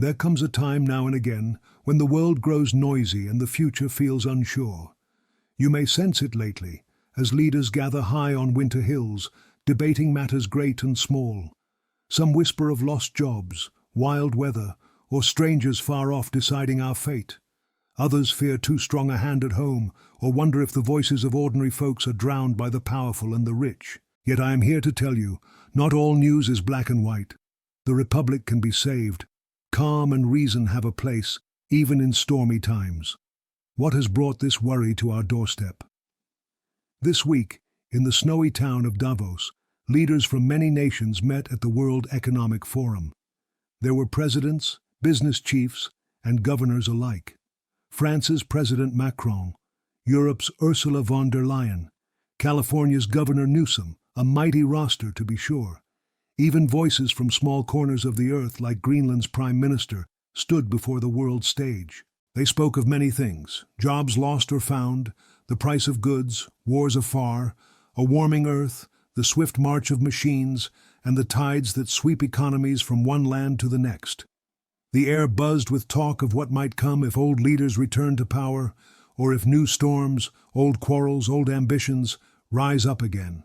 There comes a time now and again when the world grows noisy and the future feels unsure. You may sense it lately, as leaders gather high on winter hills, debating matters great and small. Some whisper of lost jobs, wild weather, or strangers far off deciding our fate. Others fear too strong a hand at home, or wonder if the voices of ordinary folks are drowned by the powerful and the rich. Yet I am here to tell you, not all news is black and white. The Republic can be saved. Calm and reason have a place, even in stormy times. What has brought this worry to our doorstep? This week, in the snowy town of Davos, leaders from many nations met at the World Economic Forum. There were presidents, business chiefs, and governors alike. France's President Macron, Europe's Ursula von der Leyen, California's Governor Newsom, a mighty roster to be sure. Even voices from small corners of the earth like Greenland's Prime Minister stood before the world stage. They spoke of many things: jobs lost or found, the price of goods, wars afar, a warming earth, the swift march of machines, and the tides that sweep economies from one land to the next. The air buzzed with talk of what might come if old leaders return to power, or if new storms, old quarrels, old ambitions rise up again.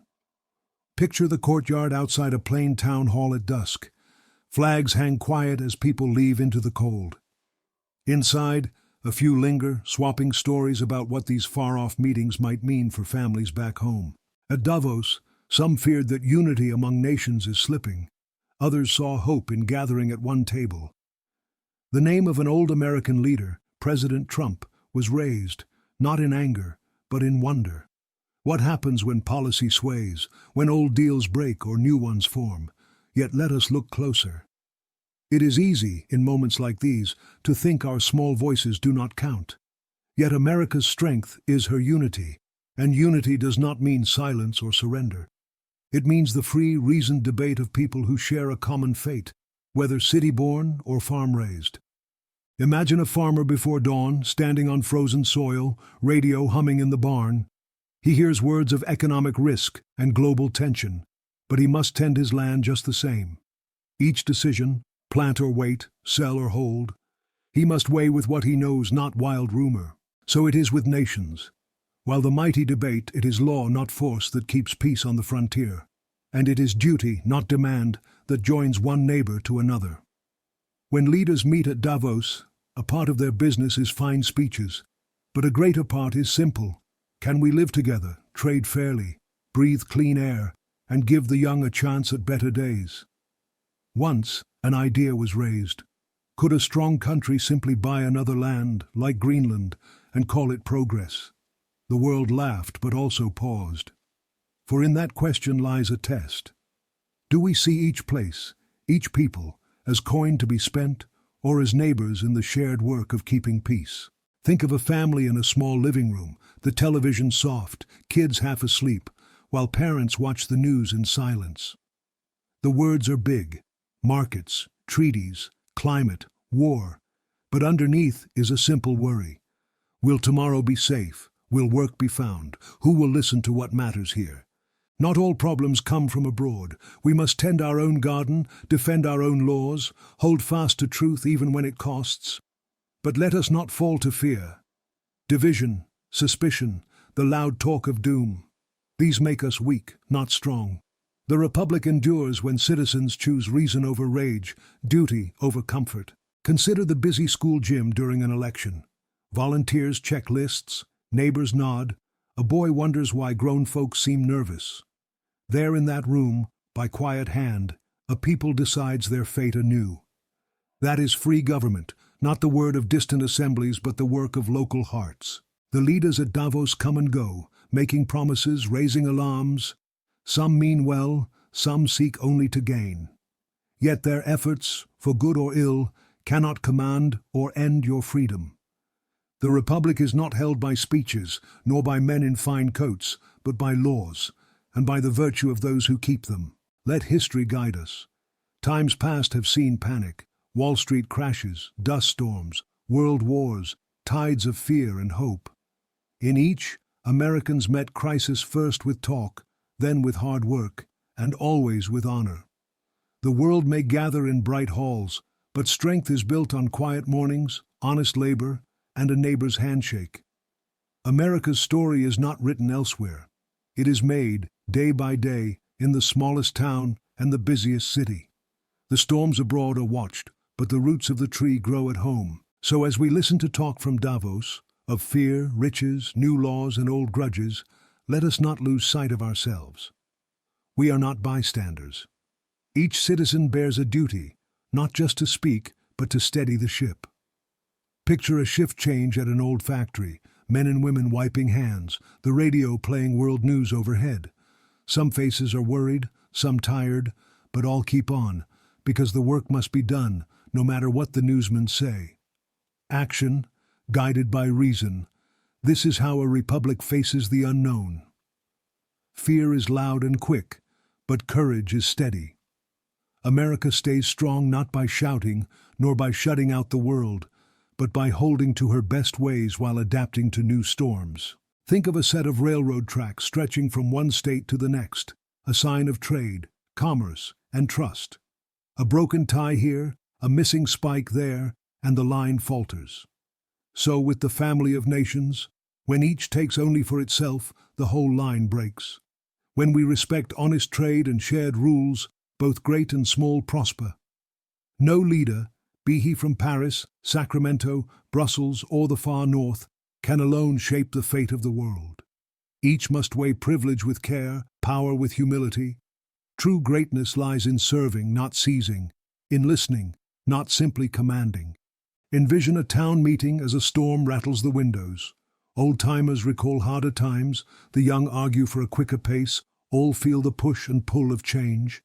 Picture the courtyard outside a plain town hall at dusk. Flags hang quiet as people leave into the cold. Inside, a few linger, swapping stories about what these far-off meetings might mean for families back home. At Davos, some feared that unity among nations is slipping. Others saw hope in gathering at one table. The name of an old American leader, President Trump, was raised, not in anger, but in wonder. What happens when policy sways, when old deals break or new ones form? Yet let us look closer. It is easy, in moments like these, to think our small voices do not count. Yet America's strength is her unity, and unity does not mean silence or surrender. It means the free, reasoned debate of people who share a common fate, whether city-born or farm-raised. Imagine a farmer before dawn, standing on frozen soil, radio humming in the barn. He hears words of economic risk and global tension, but he must tend his land just the same. Each decision, plant or wait, sell or hold, he must weigh with what he knows, not wild rumor. So it is with nations. While the mighty debate, it is law, not force, that keeps peace on the frontier. And it is duty, not demand, that joins one neighbor to another. When leaders meet at Davos, a part of their business is fine speeches, but a greater part is simple. Can we live together, trade fairly, breathe clean air, and give the young a chance at better days? Once, an idea was raised. Could a strong country simply buy another land, like Greenland, and call it progress? The world laughed, but also paused. For in that question lies a test. Do we see each place, each people, as coin to be spent, or as neighbors in the shared work of keeping peace? Think of a family in a small living room, the television soft, kids half asleep, while parents watch the news in silence. The words are big: markets, treaties, climate, war. But underneath is a simple worry. Will tomorrow be safe? Will work be found? Who will listen to what matters here? Not all problems come from abroad. We must tend our own garden, defend our own laws, hold fast to truth even when it costs. But let us not fall to fear. Division, suspicion, the loud talk of doom. These make us weak, not strong. The Republic endures when citizens choose reason over rage, duty over comfort. Consider the busy school gym during an election. Volunteers check lists, neighbors nod. A boy wonders why grown folks seem nervous. There in that room, by quiet hand, a people decides their fate anew. That is free government, not the word of distant assemblies, but the work of local hearts. The leaders at Davos come and go, making promises, raising alarms. Some mean well, some seek only to gain. Yet their efforts, for good or ill, cannot command or end your freedom. The Republic is not held by speeches, nor by men in fine coats, but by laws, and by the virtue of those who keep them. Let history guide us. Times past have seen panic, Wall Street crashes, dust storms, world wars, tides of fear and hope. In each, Americans met crisis first with talk, then with hard work, and always with honor. The world may gather in bright halls, But strength is built on quiet mornings, honest labor, and a neighbor's handshake. America's story is not written elsewhere. It is made, day by day, in the smallest town and the busiest city. The storms abroad are watched, but the roots of the tree grow at home. So as we listen to talk from Davos, of fear, riches, new laws, and old grudges, let us not lose sight of ourselves. We are not bystanders. Each citizen bears a duty, not just to speak, but to steady the ship. Picture a shift change at an old factory, men and women wiping hands, the radio playing world news overhead. Some faces are worried, some tired, but all keep on, because the work must be done, no matter what the newsmen say. Action, guided by reason. This is how a republic faces the unknown. Fear is loud and quick, but courage is steady. America stays strong not by shouting, nor by shutting out the world, but by holding to her best ways while adapting to new storms. Think of a set of railroad tracks stretching from one state to the next, a sign of trade, commerce, and trust. A broken tie here, a missing spike there, and the line falters. So with the family of nations, when each takes only for itself, the whole line breaks. When we respect honest trade and shared rules, both great and small prosper. No leader, be he from Paris, Sacramento, Brussels, or the far north, can alone shape the fate of the world. Each must weigh privilege with care, power with humility. True greatness lies in serving, not seizing, in listening, not simply commanding. Envision a town meeting as a storm rattles the windows. Old-timers recall harder times, the young argue for a quicker pace, all feel the push and pull of change.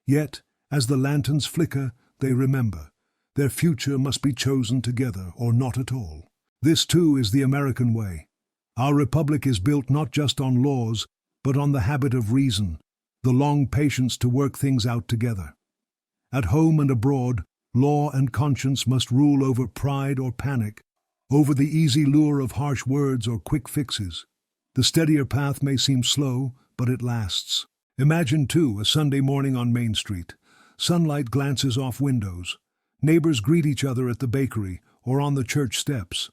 Yet, as the lanterns flicker, they remember. Their future must be chosen together or not at all. This too is the American way. Our republic is built not just on laws, but on the habit of reason, the long patience to work things out together. At home and abroad, law and conscience must rule over pride or panic, over the easy lure of harsh words or quick fixes. The steadier path may seem slow, but it lasts. Imagine, too, a Sunday morning on Main Street. Sunlight glances off windows. Neighbors greet each other at the bakery or on the church steps.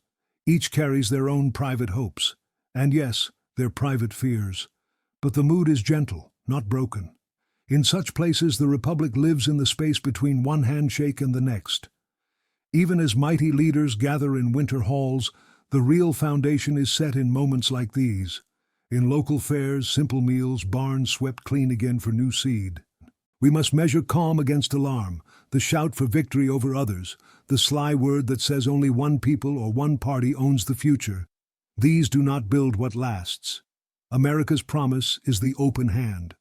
Each carries their own private hopes, and yes, their private fears. But the mood is gentle, not broken. In such places, the Republic lives in the space between one handshake and the next. Even as mighty leaders gather in winter halls, the real foundation is set in moments like these. In local fairs, simple meals, barns swept clean again for new seed. We must measure calm against alarm, the shout for victory over others, the sly word that says only one people or one party owns the future. These do not build what lasts. America's promise is the open hand.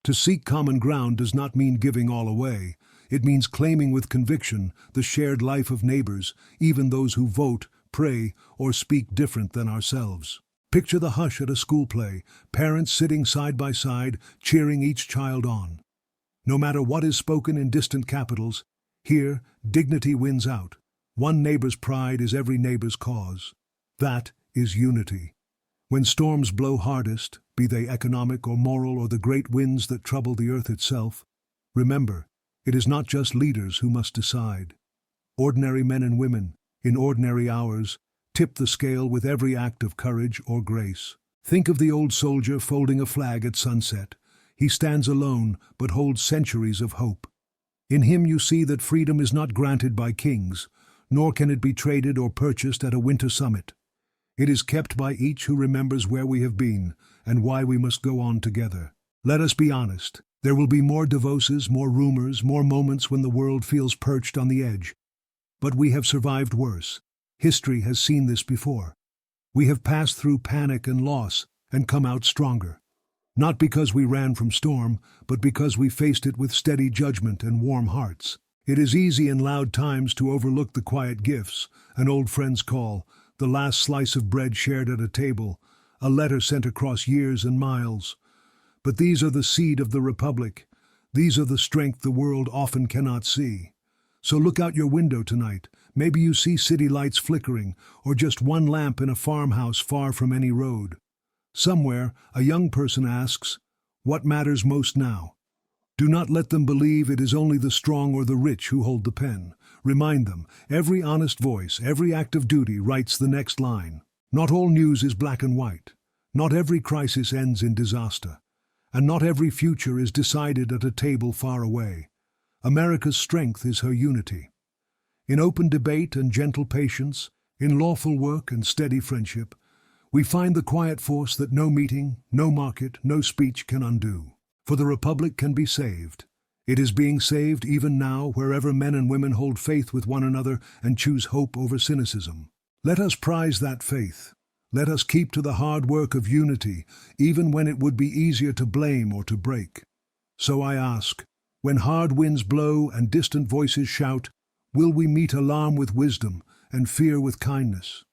To seek common ground does not mean giving all away. It means claiming with conviction the shared life of neighbors, even those who vote, pray, or speak different than ourselves. Picture the hush at a school play, parents sitting side by side, cheering each child on. No matter what is spoken in distant capitals, here, dignity wins out. One neighbor's pride is every neighbor's cause. That is unity. When storms blow hardest, be they economic or moral or the great winds that trouble the earth itself, remember, it is not just leaders who must decide. Ordinary men and women, in ordinary hours, tip the scale with every act of courage or grace. Think of the old soldier folding a flag at sunset. He stands alone, but holds centuries of hope. In him you see that freedom is not granted by kings, nor can it be traded or purchased at a winter summit. It is kept by each who remembers where we have been and why we must go on together. Let us be honest. There will be more Davoses, more rumors, more moments when the world feels perched on the edge. But we have survived worse. History has seen this before. We have passed through panic and loss and come out stronger. Not because we ran from storm, but because we faced it with steady judgment and warm hearts. It is easy in loud times to overlook the quiet gifts, an old friend's call, the last slice of bread shared at a table, a letter sent across years and miles. But these are the seed of the Republic. These are the strength the world often cannot see. So look out your window tonight. Maybe you see city lights flickering, or just one lamp in a farmhouse far from any road. Somewhere, a young person asks, "What matters most now?" Do not let them believe it is only the strong or the rich who hold the pen. Remind them, every honest voice, every act of duty writes the next line. Not all news is black and white. Not every crisis ends in disaster. And not every future is decided at a table far away. America's strength is her unity. In open debate and gentle patience, in lawful work and steady friendship, we find the quiet force that no meeting, no market, no speech can undo. For the Republic can be saved. It is being saved even now wherever men and women hold faith with one another and choose hope over cynicism. Let us prize that faith. Let us keep to the hard work of unity, even when it would be easier to blame or to break. So I ask, when hard winds blow and distant voices shout, will we meet alarm with wisdom and fear with kindness?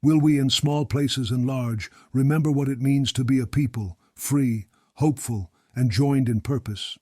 Will we, in small places and large, remember what it means to be a people, free, hopeful, and joined in purpose?